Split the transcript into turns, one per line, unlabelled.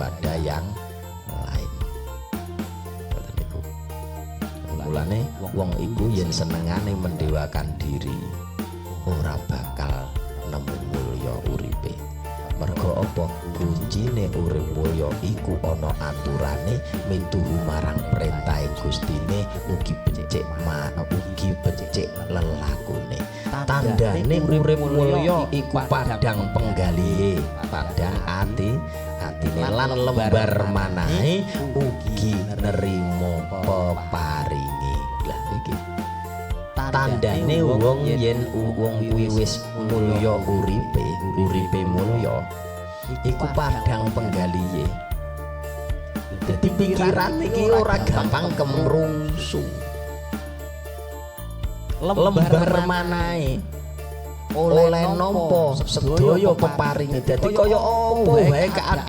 daripada yang lain. Mulane wong iku yen senengane mendewakan diri ora bakal nemu mulya uripe. Mergo apa? Kuncine urip mulya iku ana aturane mituhu marang perintahe Gustine ugi becik lelakune. Tandane urip mulya iku padhang penggalihe, padhang atine lan lembar manahe ugi nerima peparinge. Lah iki tandane wong yen wong kuwi wis mulya uripe mulya iku padhang penggalihe. Dadi pikiran iki ora gampang kemrungsu. Lembar manahe oleh nampa sedaya peparinge. Dadi kaya apa wae